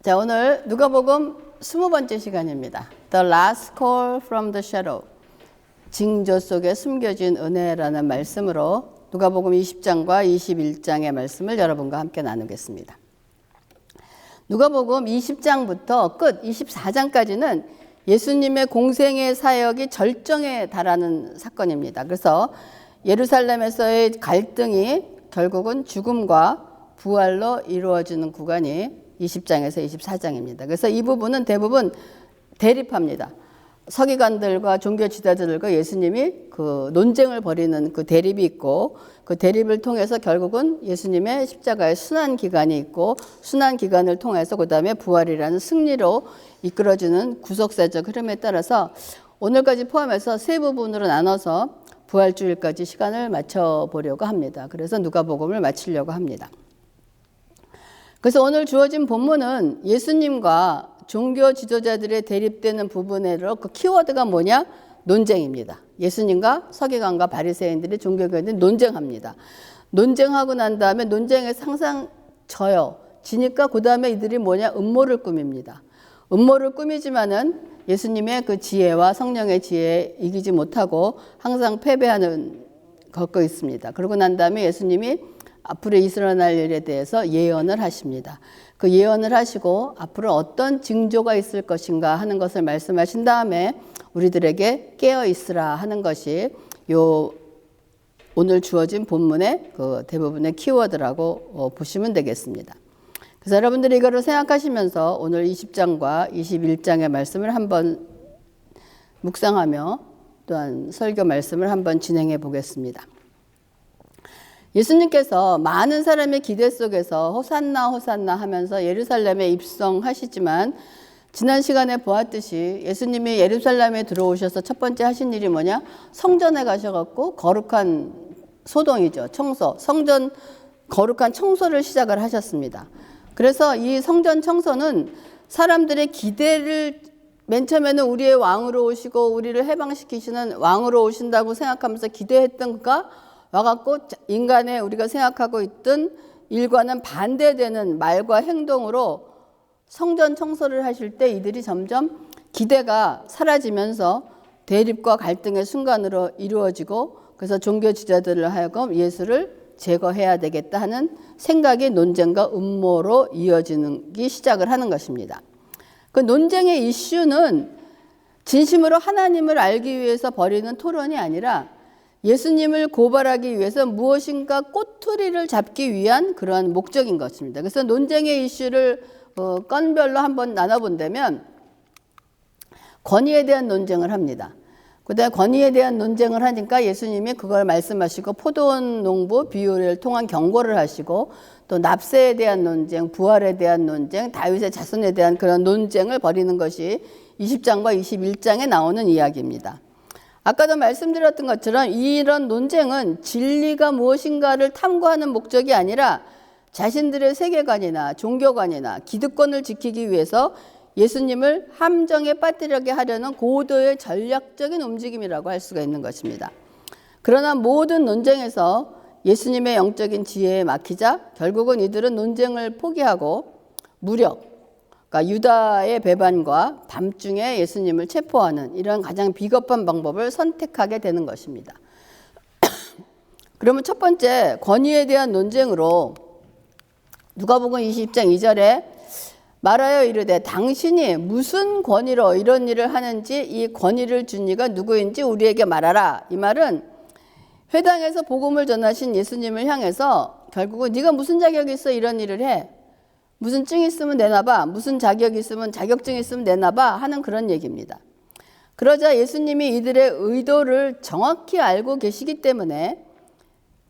자, 오늘 누가복음 20번째 시간입니다. The last call from the shadow. 징조 속에 숨겨진 은혜라는 말씀으로 누가복음 20장과 21장의 말씀을 여러분과 함께 나누겠습니다. 누가복음 20장부터 끝 24장까지는 예수님의 공생의 사역이 절정에 달하는 사건입니다. 그래서 예루살렘에서의 갈등이 결국은 죽음과 부활로 이루어지는 구간이 20장에서 24장입니다. 그래서 이 부분은 대부분 대립합니다. 서기관들과 종교 지도자들과 예수님이 그 논쟁을 벌이는 그 대립이 있고, 그 대립을 통해서 결국은 예수님의 십자가의 순환 기간이 있고, 순환 기간을 통해서 그 다음에 부활이라는 승리로 이끌어지는 구속사적 흐름에 따라서 오늘까지 포함해서 세 부분으로 나눠서 부활주일까지 시간을 맞춰보려고 합니다. 그래서 누가복음을 마치려고 합니다. 그래서 오늘 주어진 본문은 예수님과 종교 지도자들의 대립되는 부분으로 그 키워드가 뭐냐? 논쟁입니다. 예수님과 서기관과 바리새인들이 종교교인들이 논쟁합니다. 논쟁하고 난 다음에 논쟁에서 항상 져요. 지니까 그 다음에 이들이 뭐냐? 음모를 꾸밉니다. 음모를 꾸미지만은 예수님의 그 지혜와 성령의 지혜에 이기지 못하고 항상 패배하는 겪고 있습니다. 그러고 난 다음에 예수님이 앞으로 일어날 일에 대해서 예언을 하십니다. 그 예언을 하시고 앞으로 어떤 징조가 있을 것인가 하는 것을 말씀하신 다음에 우리들에게 깨어 있으라 하는 것이 요 오늘 주어진 본문의 그 대부분의 키워드라고 보시면 되겠습니다. 그래서 여러분들이 이거를 생각하시면서 오늘 20장과 21장의 말씀을 한번 묵상하며 또한 설교 말씀을 한번 진행해 보겠습니다. 예수님께서 많은 사람의 기대 속에서 호산나 호산나 하면서 예루살렘에 입성하시지만 지난 시간에 보았듯이 예수님이 예루살렘에 들어오셔서 첫 번째 하신 일이 뭐냐? 성전에 가셔갖고 거룩한 소동이죠. 청소. 성전 거룩한 청소를 시작을 하셨습니다. 그래서 이 성전 청소는 사람들의 기대를 맨 처음에는 우리의 왕으로 오시고 우리를 해방시키시는 왕으로 오신다고 생각하면서 기대했던 그가 와갖고 인간의 우리가 생각하고 있던 일과는 반대되는 말과 행동으로 성전 청소를 하실 때 이들이 점점 기대가 사라지면서 대립과 갈등의 순간으로 이루어지고 그래서 종교 지도자들을 하여금 예수를 제거해야 되겠다 하는 생각이 논쟁과 음모로 이어지기 시작을 하는 것입니다. 그 논쟁의 이슈는 진심으로 하나님을 알기 위해서 벌이는 토론이 아니라 예수님을 고발하기 위해서 무엇인가 꼬투리를 잡기 위한 그러한 목적인 것입니다. 그래서 논쟁의 이슈를 건별로 한번 나눠본다면 권위에 대한 논쟁을 합니다. 그다음에 권위에 대한 논쟁을 하니까 예수님이 그걸 말씀하시고 포도원 농부 비유를 통한 경고를 하시고 또 납세에 대한 논쟁, 부활에 대한 논쟁, 다윗의 자손에 대한 그런 논쟁을 벌이는 것이 20장과 21장에 나오는 이야기입니다. 아까도 말씀드렸던 것처럼 이런 논쟁은 진리가 무엇인가를 탐구하는 목적이 아니라 자신들의 세계관이나 종교관이나 기득권을 지키기 위해서 예수님을 함정에 빠뜨리게 하려는 고도의 전략적인 움직임이라고 할 수가 있는 것입니다. 그러나 모든 논쟁에서 예수님의 영적인 지혜에 막히자 결국은 이들은 논쟁을 포기하고 무력, 그러니까 유다의 배반과 밤중에 예수님을 체포하는 이런 가장 비겁한 방법을 선택하게 되는 것입니다. 그러면 첫 번째 권위에 대한 논쟁으로 누가복음 20장 2절에 말하여 이르되 당신이 무슨 권위로 이런 일을 하는지 이 권위를 준 이가 누구인지 우리에게 말하라. 이 말은 회당에서 복음을 전하신 예수님을 향해서 결국은 네가 무슨 자격이 있어 이런 일을 해? 무슨 증이 있으면 내놔봐. 무슨 자격이 있으면 자격증이 있으면 내놔봐 하는 그런 얘기입니다. 그러자 예수님이 이들의 의도를 정확히 알고 계시기 때문에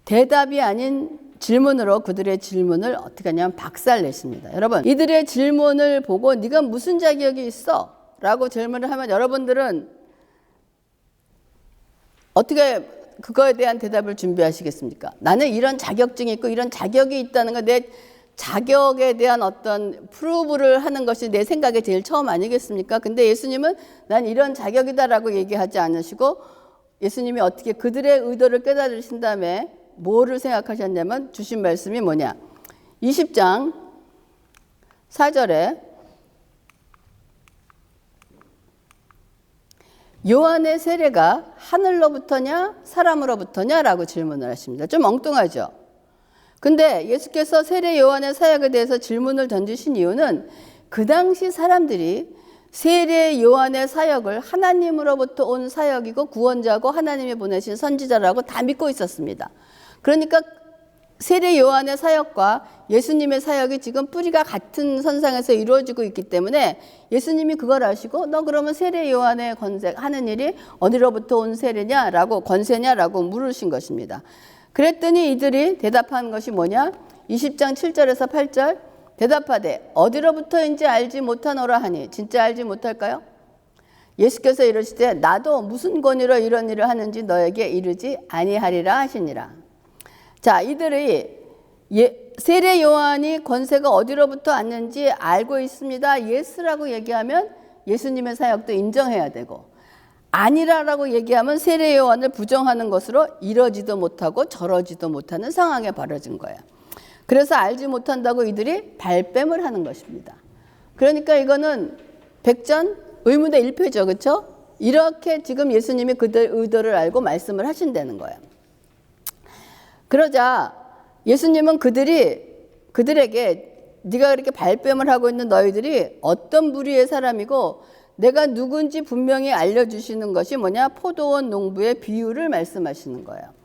대답이 아닌 질문으로 그들의 질문을 어떻게 하냐면 박살내십니다. 여러분 이들의 질문을 보고 네가 무슨 자격이 있어? 라고 질문을 하면 여러분들은 어떻게 그거에 대한 대답을 준비하시겠습니까? 나는 이런 자격증이 있고 이런 자격이 있다는 거 내 자격에 대한 어떤 프루브를 하는 것이 내 생각에 제일 처음 아니겠습니까? 근데 예수님은 난 이런 자격이다라고 얘기하지 않으시고 예수님이 어떻게 그들의 의도를 깨달으신 다음에 뭐를 생각하셨냐면 주신 말씀이 뭐냐? 20장 4절에 요한의 세례가 하늘로부터냐 사람으로부터냐라고 질문을 하십니다. 좀 엉뚱하죠. 근데 예수께서 세례 요한의 사역에 대해서 질문을 던지신 이유는 그 당시 사람들이 세례 요한의 사역을 하나님으로부터 온 사역이고 구원자고 하나님이 보내신 선지자라고 다 믿고 있었습니다. 그러니까 세례 요한의 사역과 예수님의 사역이 지금 뿌리가 같은 선상에서 이루어지고 있기 때문에 예수님이 그걸 아시고 너 그러면 세례 요한의 권세 하는 일이 어디로부터 온 세례냐라고 권세냐라고 물으신 것입니다. 그랬더니 이들이 대답한 것이 뭐냐? 20장 7절에서 8절 대답하되 어디로부터인지 알지 못하노라 하니 진짜 알지 못할까요? 예수께서 이르시되 나도 무슨 권위로 이런 일을 하는지 너에게 이르지 아니하리라 하시니라. 자, 이들이 세례 요한이 권세가 어디로부터 왔는지 알고 있습니다. 예스라고 얘기하면 예수님의 사역도 인정해야 되고 아니라라고 얘기하면 세례 요한을 부정하는 것으로 이러지도 못하고 저러지도 못하는 상황에 벌어진 거예요. 그래서 알지 못한다고 이들이 발뺌을 하는 것입니다. 그러니까 이거는 백전 의문의 일패죠. 그렇죠? 이렇게 지금 예수님이 그들 의도를 알고 말씀을 하신다는 거예요. 그러자 예수님은 그들에게 네가 그렇게 발뺌을 하고 있는 너희들이 어떤 부류의 사람이고 내가 누군지 분명히 알려주시는 것이 뭐냐? 포도원 농부의 비유를 말씀하시는 거예요.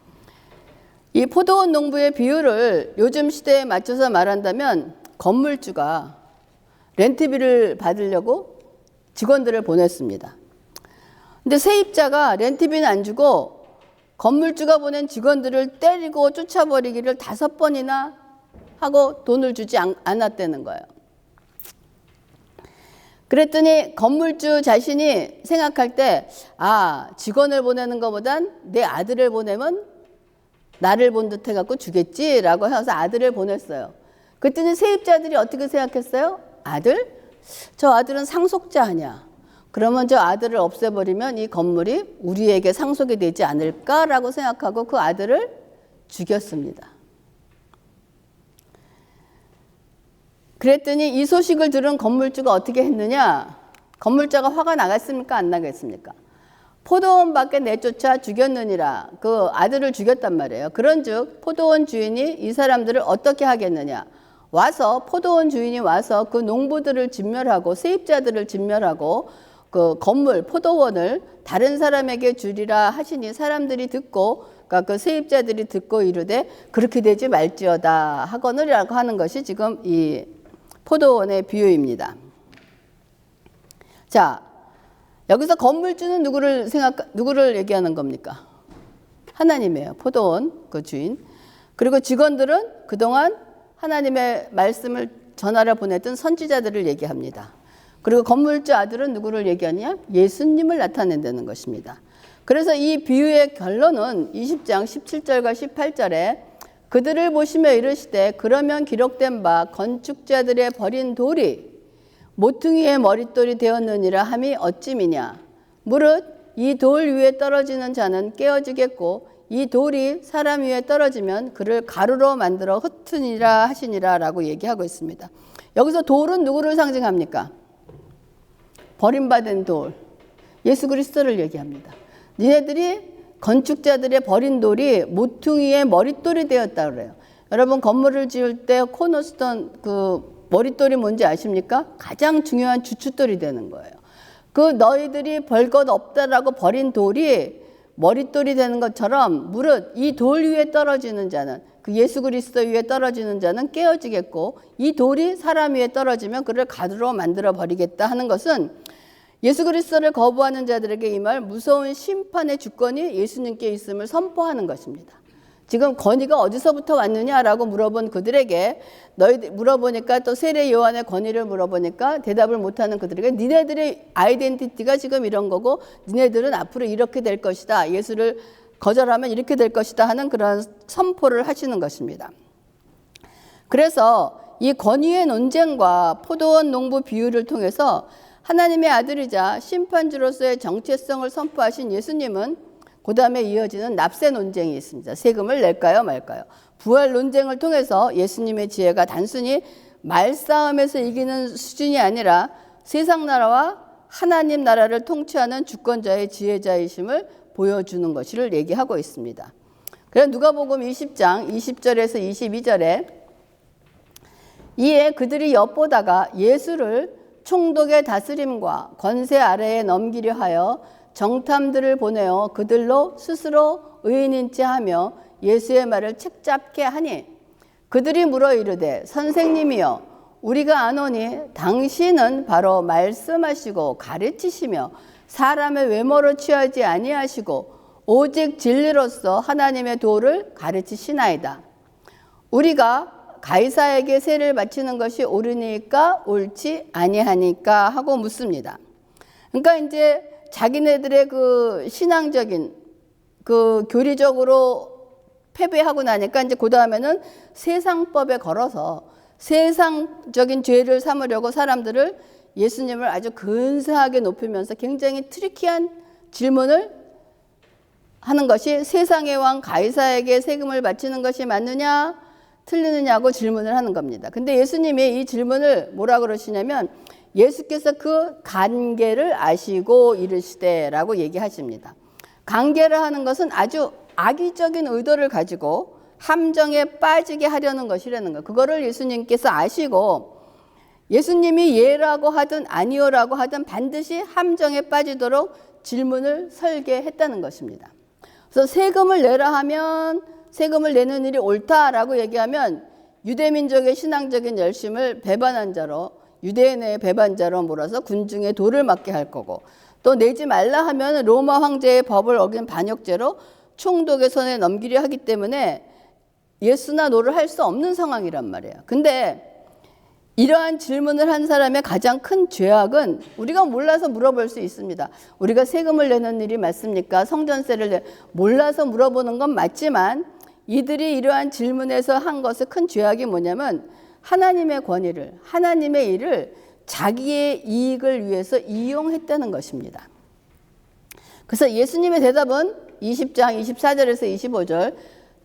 이 포도원 농부의 비유를 요즘 시대에 맞춰서 말한다면 건물주가 렌트비를 받으려고 직원들을 보냈습니다. 근데 세입자가 렌트비는 안 주고 건물주가 보낸 직원들을 때리고 쫓아버리기를 5번이나 하고 돈을 주지 않았다는 거예요. 그랬더니 건물주 자신이 생각할 때 직원을 보내는 것보단 내 아들을 보내면 나를 본 듯 해갖고 주겠지라고 해서 아들을 보냈어요. 그랬더니 세입자들이 어떻게 생각했어요? 저 아들은 상속자 아니야. 그러면 저 아들을 없애버리면 이 건물이 우리에게 상속이 되지 않을까라고 생각하고 그 아들을 죽였습니다. 그랬더니 이 소식을 들은 건물주가 어떻게 했느냐? 건물주가 화가 나겠습니까? 안 나겠습니까? 포도원 밖에 내쫓아 죽였느니라. 그 아들을 죽였단 말이에요. 그런즉 포도원 주인이 이 사람들을 어떻게 하겠느냐? 포도원 주인이 와서 그 농부들을 진멸하고 세입자들을 진멸하고 그 건물 포도원을 다른 사람에게 주리라 하시니 사람들이 듣고 그러니까 그 세입자들이 듣고 이르되 그렇게 되지 말지어다 하거늘이라고 하는 것이 지금 이 포도원의 비유입니다. 자, 여기서 건물주는 누구를 얘기하는 겁니까? 하나님이에요. 포도원 그 주인. 그리고 직원들은 그동안 하나님의 말씀을 전하러 보냈던 선지자들을 얘기합니다. 그리고 건물주 아들은 누구를 얘기하냐? 예수님을 나타낸다는 것입니다. 그래서 이 비유의 결론은 20장 17절과 18절에 그들을 보시며 이르시되 그러면 기록된 바 건축자들의 버린 돌이 모퉁이의 머릿돌이 되었느니라 함이 어찌미냐. 무릇 이 돌 위에 떨어지는 자는 깨어지겠고 이 돌이 사람 위에 떨어지면 그를 가루로 만들어 흩으니라 하시니라 라고 얘기하고 있습니다. 여기서 돌은 누구를 상징합니까? 버림받은 돌, 예수 그리스도를 얘기합니다. 니네들이 건축자들의 버린 돌이 모퉁이의 머릿돌이 되었다 그래요. 여러분 건물을 지을 때 코너스톤 그 머릿돌이 뭔지 아십니까? 가장 중요한 주춧돌이 되는 거예요. 그 너희들이 별 것 없다라고 버린 돌이 머릿돌이 되는 것처럼 무릇 이 돌 위에 떨어지는 자는 그 예수 그리스도 위에 떨어지는 자는 깨어지겠고 이 돌이 사람 위에 떨어지면 그를 가루로 만들어 버리겠다 하는 것은 예수 그리스도를 거부하는 자들에게 임할 무서운 심판의 주권이 예수님께 있음을 선포하는 것입니다. 지금 권위가 어디서부터 왔느냐라고 물어본 그들에게 물어보니까 또 세례 요한의 권위를 물어보니까 대답을 못하는 그들에게 니네들의 아이덴티티가 지금 이런 거고 니네들은 앞으로 이렇게 될 것이다. 예수를 거절하면 이렇게 될 것이다 하는 그런 선포를 하시는 것입니다. 그래서 이 권위의 논쟁과 포도원 농부 비유를 통해서 하나님의 아들이자 심판주로서의 정체성을 선포하신 예수님은 그 다음에 이어지는 납세 논쟁이 있습니다. 세금을 낼까요 말까요? 부활 논쟁을 통해서 예수님의 지혜가 단순히 말싸움에서 이기는 수준이 아니라 세상 나라와 하나님 나라를 통치하는 주권자의 지혜자이심을 보여주는 것을 얘기하고 있습니다. 그래서 누가복음 20장 20절에서 22절에 이에 그들이 엿보다가 예수를 총독의 다스림과 권세 아래에 넘기려 하여 정탐들을 보내어 그들로 스스로 의인인지 하며 예수의 말을 책잡게 하니 그들이 물어 이르되 선생님이여 우리가 아노니 당신은 바로 말씀하시고 가르치시며 사람의 외모로 취하지 아니하시고 오직 진리로서 하나님의 도를 가르치시나이다. 우리가 가이사에게 세를 바치는 것이 옳으니까 옳지 아니하니까 하고 묻습니다. 그러니까 이제 자기네들의 그 신앙적인 그 교리적으로 패배하고 나니까 이제 그 다음에는 세상법에 걸어서 세상적인 죄를 삼으려고 사람들을 예수님을 아주 근사하게 높이면서 굉장히 트리키한 질문을 하는 것이 세상의 왕 가이사에게 세금을 바치는 것이 맞느냐 틀리느냐고 질문을 하는 겁니다. 근데 예수님이 이 질문을 뭐라 그러시냐면 예수께서 그 관계를 아시고 이르시되라고 얘기하십니다. 관계를 하는 것은 아주 악의적인 의도를 가지고 함정에 빠지게 하려는 것이라는 거. 그거를 예수님께서 아시고 예수님이 예라고 하든 아니오라고 하든 반드시 함정에 빠지도록 질문을 설계했다는 것입니다. 그래서 세금을 내라 하면 세금을 내는 일이 옳다라고 얘기하면 유대민족의 신앙적인 열심을 배반한 자로 유대인의 배반자로 몰아서 군중의 도를 맞게 할 거고 또 내지 말라 하면 로마 황제의 법을 어긴 반역죄로 총독의 손에 넘기려 하기 때문에 예수나 노를 할 수 없는 상황이란 말이에요. 근데 이러한 질문을 한 사람의 가장 큰 죄악은 우리가 몰라서 물어볼 수 있습니다. 우리가 세금을 내는 일이 맞습니까? 성전세를 몰라서 물어보는 건 맞지만 이들이 이러한 질문에서 한 것의 큰 죄악이 뭐냐면 하나님의 권위를 하나님의 일을 자기의 이익을 위해서 이용했다는 것입니다. 그래서 예수님의 대답은 20장 24절에서 25절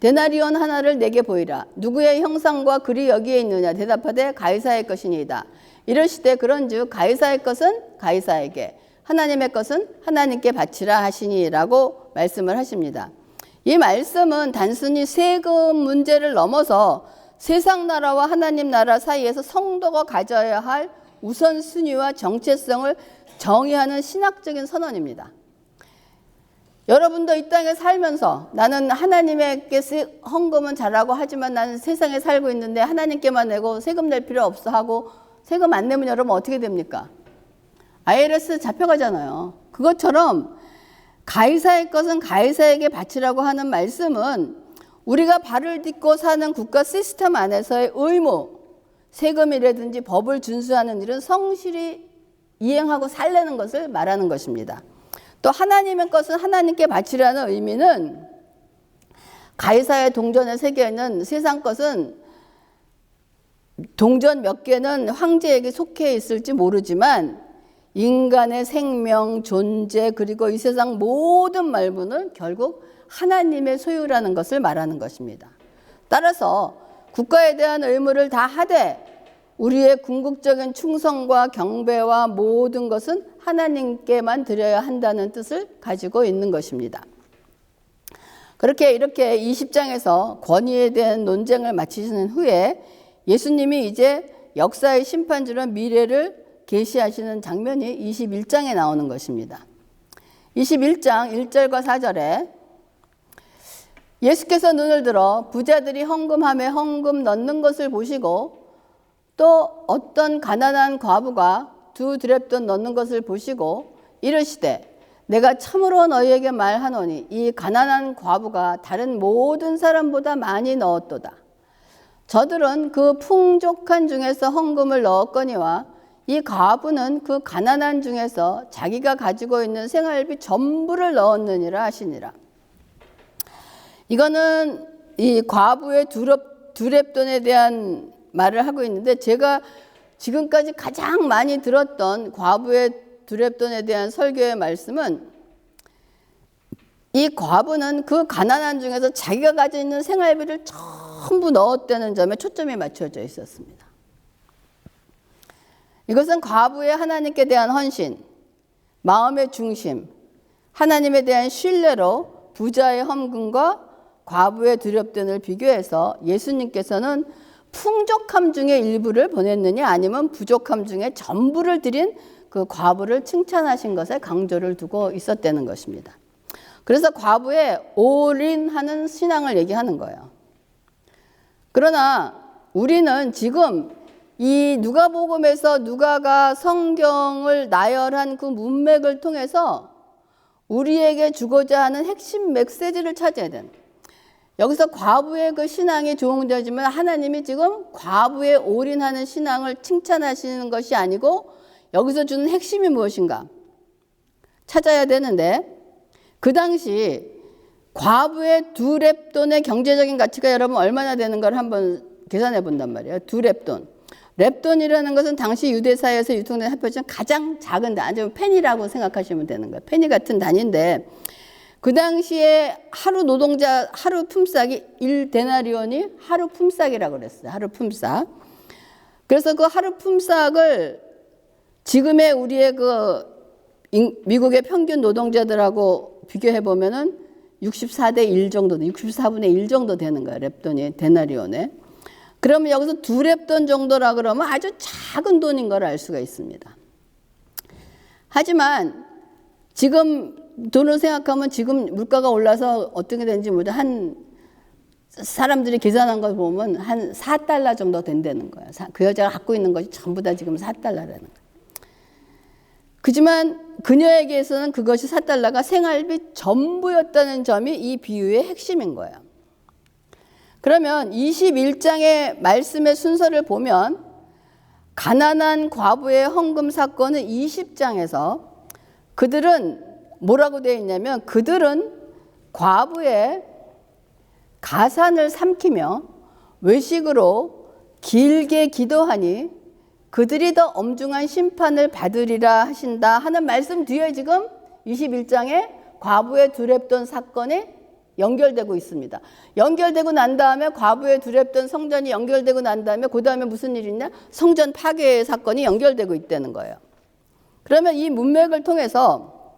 데나리온 하나를 내게 보이라. 누구의 형상과 글이 여기에 있느냐? 대답하되 가이사의 것이니이다. 이러시되 그런즉 가이사의 것은 가이사에게 하나님의 것은 하나님께 바치라 하시니라고 말씀을 하십니다. 이 말씀은 단순히 세금 문제를 넘어서 세상 나라와 하나님 나라 사이에서 성도가 가져야 할 우선순위와 정체성을 정의하는 신학적인 선언입니다. 여러분도 이 땅에 살면서 나는 하나님께 헌금은 잘하고 하지만 나는 세상에 살고 있는데 하나님께만 내고 세금 낼 필요 없어 하고 세금 안 내면 여러분 어떻게 됩니까? IRS 잡혀가잖아요. 그것처럼 가이사의 것은 가이사에게 바치라고 하는 말씀은 우리가 발을 딛고 사는 국가 시스템 안에서의 의무, 세금이라든지 법을 준수하는 일은 성실히 이행하고 살려는 것을 말하는 것입니다. 또 하나님의 것은 하나님께 바치라는 의미는 가이사의 동전에 새겨있는 세상 것은 동전 몇 개는 황제에게 속해 있을지 모르지만 인간의 생명, 존재 그리고 이 세상 모든 말문은 결국 하나님의 소유라는 것을 말하는 것입니다. 따라서 국가에 대한 의무를 다 하되 우리의 궁극적인 충성과 경배와 모든 것은 하나님께만 드려야 한다는 뜻을 가지고 있는 것입니다. 그렇게 이렇게 20장에서 권위에 대한 논쟁을 마치시는 후에 예수님이 이제 역사의 심판주로 미래를 계시하시는 장면이 21장에 나오는 것입니다. 21장 1절과 4절에 예수께서 눈을 들어 부자들이 헌금함에 헌금 넣는 것을 보시고 또 어떤 가난한 과부가 2 드랩돈 넣는 것을 보시고 이르시되 내가 참으로 너희에게 말하노니 이 가난한 과부가 다른 모든 사람보다 많이 넣었도다. 저들은 그 풍족한 중에서 헌금을 넣었거니와 이 과부는 그 가난한 중에서 자기가 가지고 있는 생활비 전부를 넣었느니라 하시니라. 이거는 이 과부의 두렙돈에 대한 말을 하고 있는데 제가 지금까지 가장 많이 들었던 과부의 두렙돈에 대한 설교의 말씀은 이 과부는 그 가난한 중에서 자기가 가지고 있는 생활비를 전부 넣었다는 점에 초점이 맞춰져 있었습니다. 이것은 과부의 하나님께 대한 헌신, 마음의 중심, 하나님에 대한 신뢰로 부자의 헌금과 과부의 두렵돈을 비교해서 예수님께서는 풍족함 중에 일부를 보냈느냐 아니면 부족함 중에 전부를 드린 그 과부를 칭찬하신 것에 강조를 두고 있었다는 것입니다. 그래서 과부의 올인하는 신앙을 얘기하는 거예요. 그러나 우리는 지금 이 누가복음에서 누가가 성경을 나열한 그 문맥을 통해서 우리에게 주고자 하는 핵심 메시지를 찾아야 되는, 여기서 과부의 그 신앙이 조언되지만 하나님이 지금 과부에 올인하는 신앙을 칭찬하시는 것이 아니고 여기서 주는 핵심이 무엇인가 찾아야 되는데, 그 당시 과부의 2렙돈의 경제적인 가치가 여러분 얼마나 되는 걸 한번 계산해 본단 말이에요. 2렙돈. 렙돈이라는 것은 당시 유대사회에서 유통된 화폐 중 가장 작은 단, 아니면 페니라고 생각하시면 되는 거예요. 페니 같은 단위인데 그 당시에 하루 노동자 하루 품삯이 1데나리온이 하루 품삯이라고 그랬어요. 하루 품삯. 그래서 그 하루 품삯을 지금의 우리의 그 미국의 평균 노동자들하고 비교해 보면은 64대 1 정도, 64분의 1 정도 되는 거예요. 렙돈이 데나리온에. 그러면 여기서 2렙돈 정도라 그러면 아주 작은 돈인 걸 알 수가 있습니다. 하지만 지금 돈을 생각하면 지금 물가가 올라서 어떻게 되는지 모르겠는데 한 사람들이 계산한 걸 보면 한 4달러 정도 된다는 거예요. 그 여자가 갖고 있는 것이 전부 다 지금 4달러라는 거예요. 그지만 그녀에게서는 그것이 4달러가 생활비 전부였다는 점이 이 비유의 핵심인 거예요. 그러면 21장의 말씀의 순서를 보면 가난한 과부의 헌금 사건은 20장에서 그들은 뭐라고 되어 있냐면, 그들은 과부의 가산을 삼키며 외식으로 길게 기도하니 그들이 더 엄중한 심판을 받으리라 하신다 하는 말씀 뒤에 지금 21장에 과부의 2렙돈 사건이 연결되고 있습니다. 연결되고 난 다음에 과부의 2렙돈 성전이 연결되고 난 다음에 그 다음에 무슨 일이 있냐? 성전 파괴 사건이 연결되고 있다는 거예요. 그러면 이 문맥을 통해서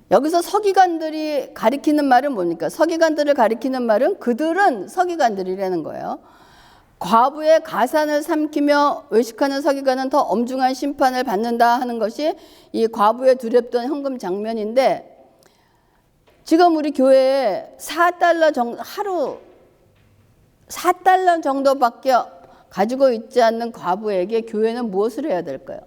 여기서 서기관들이 가리키는 말은 뭡니까? 서기관들을 가리키는 말은 그들은 서기관들이라는 거예요. 과부의 가산을 삼키며 외식하는 서기관은 더 엄중한 심판을 받는다 하는 것이 이 과부의 2렙돈 헌금 장면인데, 지금 우리 교회에 4달러 정도, 하루 4달러 정도밖에 가지고 있지 않는 과부에게 교회는 무엇을 해야 될까요?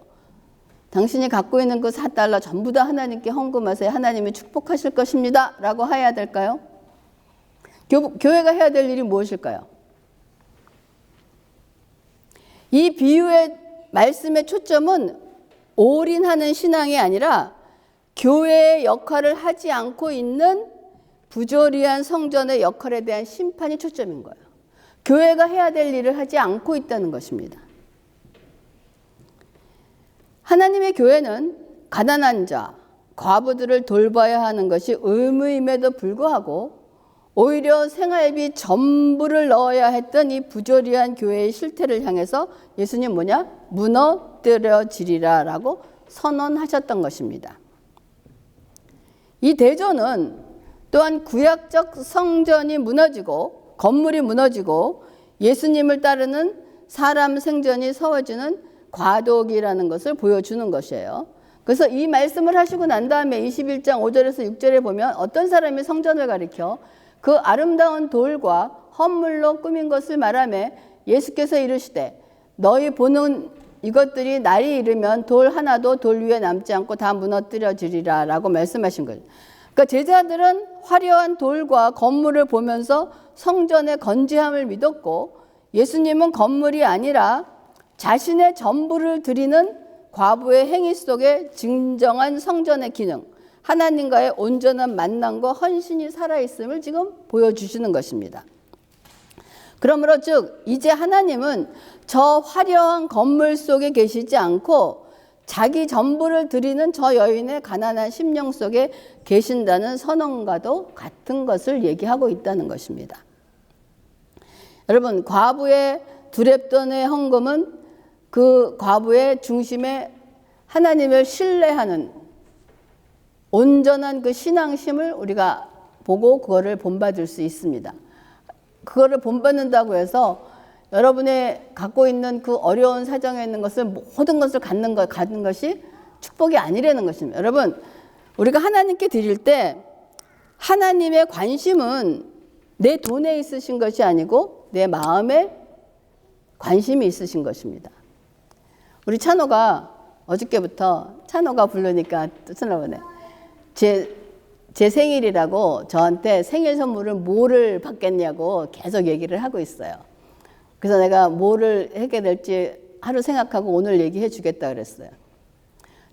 당신이 갖고 있는 그 4달러 전부 다 하나님께 헌금하세요. 하나님이 축복하실 것입니다. 라고 해야 될까요? 교회가 해야 될 일이 무엇일까요? 이 비유의 말씀의 초점은 올인하는 신앙이 아니라 교회의 역할을 하지 않고 있는 부조리한 성전의 역할에 대한 심판이 초점인 거예요. 교회가 해야 될 일을 하지 않고 있다는 것입니다. 하나님의 교회는 가난한 자, 과부들을 돌봐야 하는 것이 의무임에도 불구하고 오히려 생활비 전부를 넣어야 했던 이 부조리한 교회의 실태를 향해서 예수님 뭐냐? 무너뜨려지리라 라고 선언하셨던 것입니다. 이 대조는 또한 구약적 성전이 무너지고 건물이 무너지고 예수님을 따르는 사람 생존이 세워지는 과도기라는 것을 보여주는 것이에요. 그래서 이 말씀을 하시고 난 다음에 21장 5절에서 6절에 보면 어떤 사람이 성전을 가리켜 그 아름다운 돌과 헌물로 꾸민 것을 말하며 예수께서 이르시되 너희 보는 이것들이 날이 이르면 돌 하나도 돌 위에 남지 않고 다 무너뜨려지리라 라고 말씀하신 거예요. 그러니까 제자들은 화려한 돌과 건물을 보면서 성전의 건재함을 믿었고, 예수님은 건물이 아니라 자신의 전부를 드리는 과부의 행위 속에 진정한 성전의 기능, 하나님과의 온전한 만남과 헌신이 살아있음을 지금 보여주시는 것입니다. 그러므로 즉 이제 하나님은 저 화려한 건물 속에 계시지 않고 자기 전부를 드리는 저 여인의 가난한 심령 속에 계신다는 선언과도 같은 것을 얘기하고 있다는 것입니다. 여러분, 과부의 두렙돈의 헌금은 그 과부의 중심에 하나님을 신뢰하는 온전한 그 신앙심을 우리가 보고 그거를 본받을 수 있습니다. 그거를 본받는다고 해서 여러분의 갖고 있는 그 어려운 사정에 있는 것을 모든 것을 갖는 것이 축복이 아니라는 것입니다. 여러분, 우리가 하나님께 드릴 때 하나님의 관심은 내 돈에 있으신 것이 아니고 내 마음에 관심이 있으신 것입니다. 우리 찬호가 어저께부터 찬호가 부르니까 쓰나보네. 제 생일이라고 저한테 생일 선물을 뭐를 받겠냐고 계속 얘기를 하고 있어요. 그래서 내가 뭐를 하게 될지 하루 생각하고 오늘 얘기해 주겠다 그랬어요.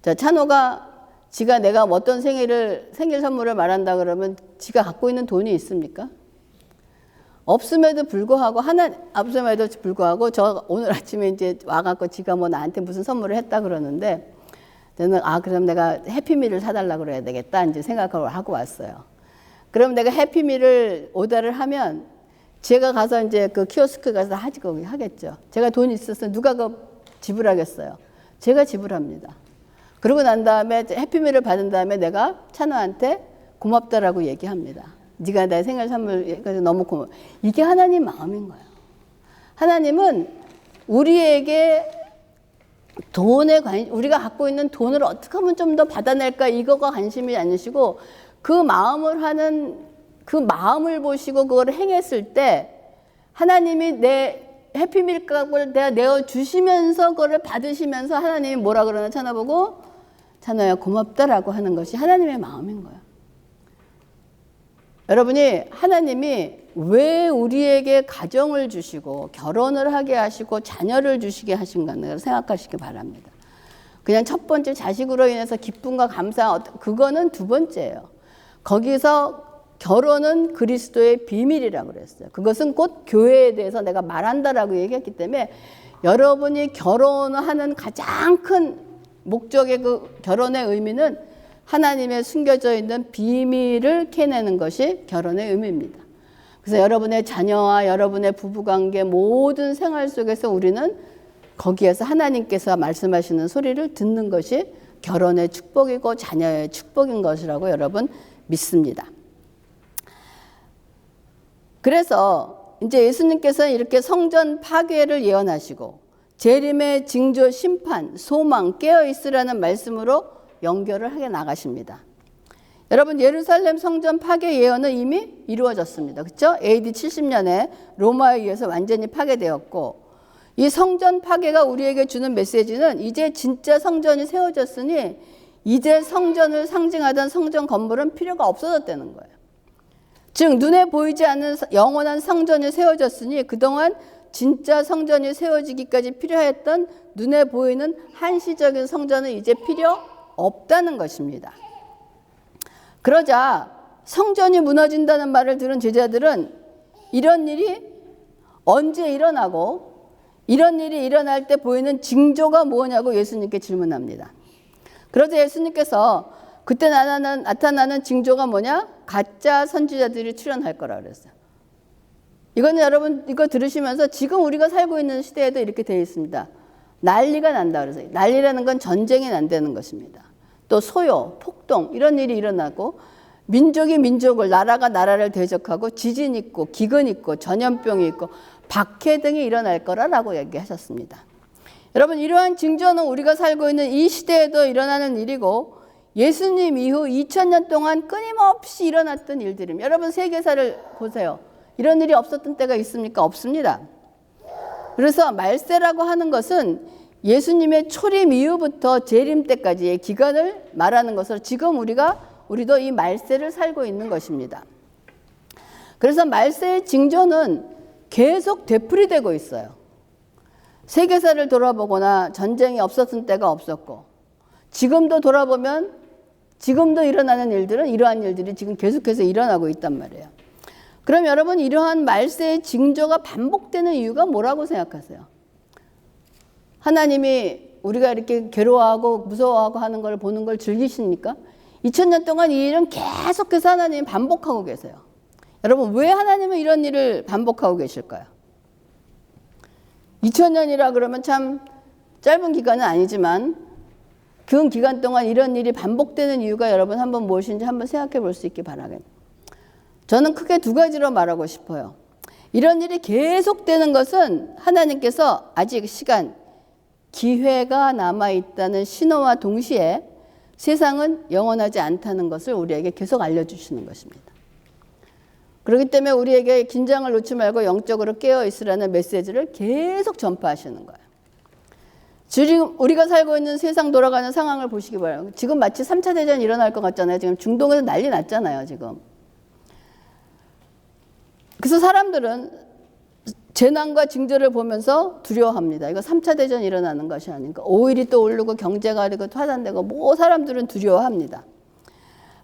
자, 찬호가 지가 내가 어떤 생일 선물을 말한다 그러면 지가 갖고 있는 돈이 있습니까? 없음에도 불구하고 저 오늘 아침에 이제 와갖고 지가 뭐 나한테 무슨 선물을 했다 그러는데 저는 그럼 내가 해피밀을 사달라고 그래야 되겠다 이제 생각을 하고 왔어요. 그럼 내가 해피밀을 오더를 하면 제가 가서 이제 그 키오스크 가서 하겠죠. 제가 돈이 있어서 누가 지불하겠어요? 제가 지불합니다. 그러고 난 다음에 해피밀을 받은 다음에 내가 찬호한테 고맙다라고 얘기합니다. 네가 내 생일 선물 너무 고마워. 이게 하나님 마음인 거예요. 하나님은 우리에게 우리가 갖고 있는 돈을 어떻게 하면 좀 더 받아낼까 이거가 관심이 아니시고 그 마음을 보시고 그걸 행했을 때 하나님이 내 해피밀 값을 내가 내어주시면서 그걸 받으시면서 하나님이 뭐라 그러나 찾아보고 찬호야 고맙다라고 하는 것이 하나님의 마음인 거예요. 여러분이 하나님이 왜 우리에게 가정을 주시고 결혼을 하게 하시고 자녀를 주시게 하신가를 생각하시기 바랍니다. 그냥 첫 번째 자식으로 인해서 기쁨과 감사 그거는 두 번째예요. 거기서 결혼은 그리스도의 비밀이라고 그랬어요. 그것은 곧 교회에 대해서 내가 말한다라고 얘기했기 때문에 여러분이 결혼하는 가장 큰 목적의 그 결혼의 의미는 하나님의 숨겨져 있는 비밀을 캐내는 것이 결혼의 의미입니다. 그래서 여러분의 자녀와 여러분의 부부관계 모든 생활 속에서 우리는 거기에서 하나님께서 말씀하시는 소리를 듣는 것이 결혼의 축복이고 자녀의 축복인 것이라고 여러분 믿습니다. 그래서 이제 예수님께서는 이렇게 성전 파괴를 예언하시고 재림의 징조, 심판, 소망, 깨어있으라는 말씀으로 연결을 하게 나가십니다. 여러분 예루살렘 성전 파괴 예언은 이미 이루어졌습니다. 그렇죠? AD 70년에 로마에 의해서 완전히 파괴되었고 이 성전 파괴가 우리에게 주는 메시지는 이제 진짜 성전이 세워졌으니 이제 성전을 상징하던 성전 건물은 필요가 없어졌다는 거예요. 즉 눈에 보이지 않는 영원한 성전이 세워졌으니 그동안 진짜 성전이 세워지기까지 필요했던 눈에 보이는 한시적인 성전은 이제 필요 없다는 것입니다. 그러자 성전이 무너진다는 말을 들은 제자들은 이런 일이 언제 일어나고 이런 일이 일어날 때 보이는 징조가 뭐냐고 예수님께 질문합니다. 그러자 예수님께서 그때 나타나는 징조가 뭐냐? 가짜 선지자들이 출현할 거라 그랬어요. 이거는 여러분 이거 들으시면서 지금 우리가 살고 있는 시대에도 이렇게 되어 있습니다. 난리가 난다 그래서 난리라는 건 전쟁이 난다는 것입니다. 또 소요, 폭동 이런 일이 일어나고 민족이 민족을 나라가 나라를 대적하고 지진 있고 기근 있고 전염병이 있고 박해 등이 일어날 거라고 얘기하셨습니다. 여러분 이러한 징조는 우리가 살고 있는 이 시대에도 일어나는 일이고 예수님 이후 2000년 동안 끊임없이 일어났던 일들입니다. 여러분 세계사를 보세요. 이런 일이 없었던 때가 있습니까? 없습니다. 그래서 말세라고 하는 것은 예수님의 초림 이후부터 재림 때까지의 기간을 말하는 것으로 지금 우리도 이 말세를 살고 있는 것입니다. 그래서 말세의 징조는 계속 되풀이되고 있어요. 세계사를 돌아보거나 전쟁이 없었던 때가 없었고 지금도 돌아보면 지금도 일어나는 일들은 이러한 일들이 지금 계속해서 일어나고 있단 말이에요. 그럼 여러분 이러한 말세의 징조가 반복되는 이유가 뭐라고 생각하세요? 하나님이 우리가 이렇게 괴로워하고 무서워하고 하는 걸 보는 걸 즐기십니까? 2000년 동안 이 일은 계속해서 하나님이 반복하고 계세요. 여러분 왜 하나님은 이런 일을 반복하고 계실까요? 2000년이라 그러면 참 짧은 기간은 아니지만 그 기간 동안 이런 일이 반복되는 이유가 여러분 한번 무엇인지 한번 생각해 볼 수 있기 바라겠네요. 저는 크게 두 가지로 말하고 싶어요. 이런 일이 계속되는 것은 하나님께서 아직 시간, 기회가 남아있다는 신호와 동시에 세상은 영원하지 않다는 것을 우리에게 계속 알려주시는 것입니다. 그렇기 때문에 우리에게 긴장을 놓지 말고 영적으로 깨어있으라는 메시지를 계속 전파하시는 거예요. 지금 우리가 살고 있는 세상 돌아가는 상황을 보시기 바랍니다. 지금 마치 3차 대전이 일어날 것 같잖아요. 지금 중동에서 난리 났잖아요. 지금. 그래서 사람들은 재난과 징조를 보면서 두려워합니다. 이거 3차 대전이 일어나는 것이 아닌가. 오일이 또 오르고 경제가 되고 파산되고 뭐 사람들은 두려워합니다.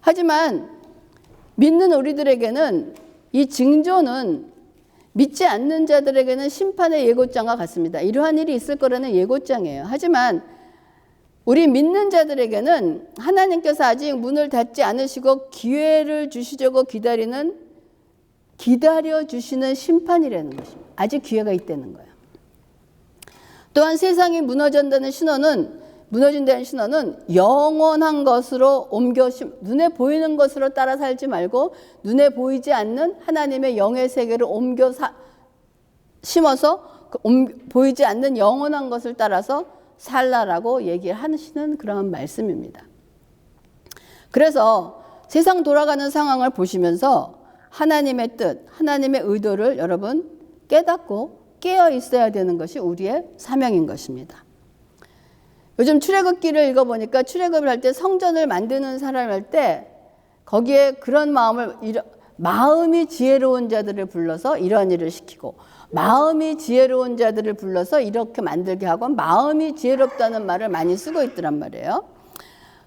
하지만 믿는 우리들에게는 이 징조는 믿지 않는 자들에게는 심판의 예고장과 같습니다. 이러한 일이 있을 거라는 예고장이에요. 하지만 우리 믿는 자들에게는 하나님께서 아직 문을 닫지 않으시고 기회를 주시려고 기다려주시는 심판이라는 것입니다. 아직 기회가 있다는 거예요. 또한 세상이 무너진다는 신호는 영원한 것으로 눈에 보이는 것으로 따라 살지 말고 눈에 보이지 않는 하나님의 영의 세계를 심어서 보이지 않는 영원한 것을 따라서 살라라고 얘기하시는 그런 말씀입니다. 그래서 세상 돌아가는 상황을 보시면서 하나님의 뜻, 하나님의 의도를 여러분 깨닫고 깨어 있어야 되는 것이 우리의 사명인 것입니다. 요즘 출애굽기를 읽어보니까 출애굽을 할 때 성전을 만드는 사람을 할 때 거기에 그런 마음이 지혜로운 자들을 불러서 이런 일을 시키고 마음이 지혜로운 자들을 불러서 이렇게 만들게 하고 마음이 지혜롭다는 말을 많이 쓰고 있더란 말이에요.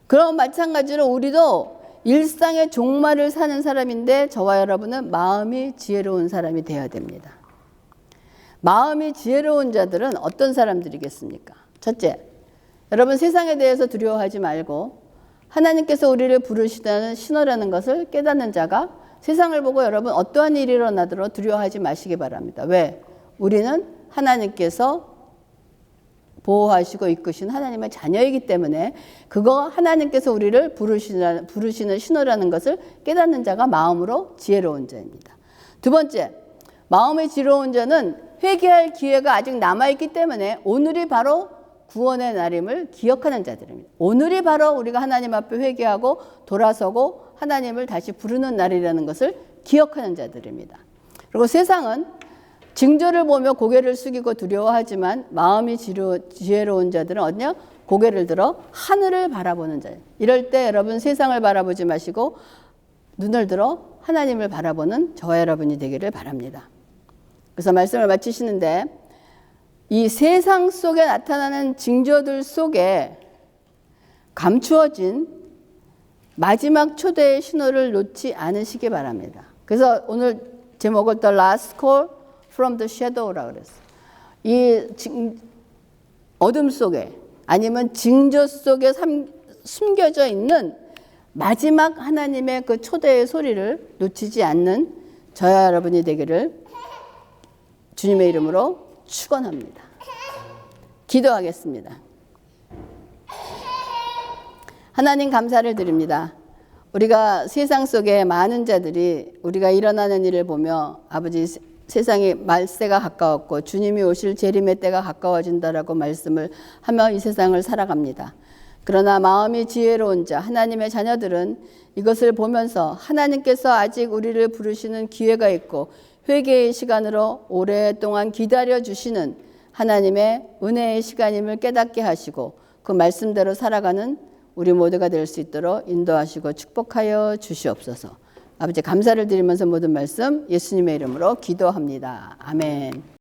그럼 마찬가지로 우리도 일상의 종말을 사는 사람인데 저와 여러분은 마음이 지혜로운 사람이 되어야 됩니다. 마음이 지혜로운 자들은 어떤 사람들이겠습니까? 첫째, 여러분 세상에 대해서 두려워하지 말고 하나님께서 우리를 부르시다는 신호라는 것을 깨닫는 자가 세상을 보고 여러분 어떠한 일이 일어나도록 두려워하지 마시기 바랍니다. 왜? 우리는 하나님께서 보호하시고 이끄신 하나님의 자녀이기 때문에 그거 하나님께서 우리를 부르시는 신호라는 것을 깨닫는 자가 마음으로 지혜로운 자입니다. 두 번째, 마음이 지혜로운 자는 회개할 기회가 아직 남아있기 때문에 오늘이 바로 구원의 날임을 기억하는 자들입니다. 오늘이 바로 우리가 하나님 앞에 회개하고 돌아서고 하나님을 다시 부르는 날이라는 것을 기억하는 자들입니다. 그리고 세상은 징조를 보며 고개를 숙이고 두려워하지만 마음이 지혜로운 자들은 어디냐? 고개를 들어 하늘을 바라보는 자예요. 이럴 때 여러분 세상을 바라보지 마시고 눈을 들어 하나님을 바라보는 저와 여러분이 되기를 바랍니다. 그래서 말씀을 마치시는데 이 세상 속에 나타나는 징조들 속에 감추어진 마지막 초대의 신호를 놓지 않으시기 바랍니다. 그래서 오늘 제목을 The Last Call from the Shadow라고 그랬어요. 이 어둠 속에 아니면 징조 속에 숨겨져 있는 마지막 하나님의 그 초대의 소리를 놓치지 않는 저와 여러분이 되기를 주님의 이름으로 축원합니다. 기도하겠습니다. 하나님 감사를 드립니다. 우리가 세상 속에 많은 자들이 우리가 일어나는 일을 보며 아버지 세상이 말세가 가까웠고 주님이 오실 재림의 때가 가까워진다라고 말씀을 하며 이 세상을 살아갑니다. 그러나 마음이 지혜로운 자 하나님의 자녀들은 이것을 보면서 하나님께서 아직 우리를 부르시는 기회가 있고 회개의 시간으로 오랫동안 기다려주시는 하나님의 은혜의 시간임을 깨닫게 하시고 그 말씀대로 살아가는 우리 모두가 될 수 있도록 인도하시고 축복하여 주시옵소서. 아버지 감사를 드리면서 모든 말씀 예수님의 이름으로 기도합니다. 아멘.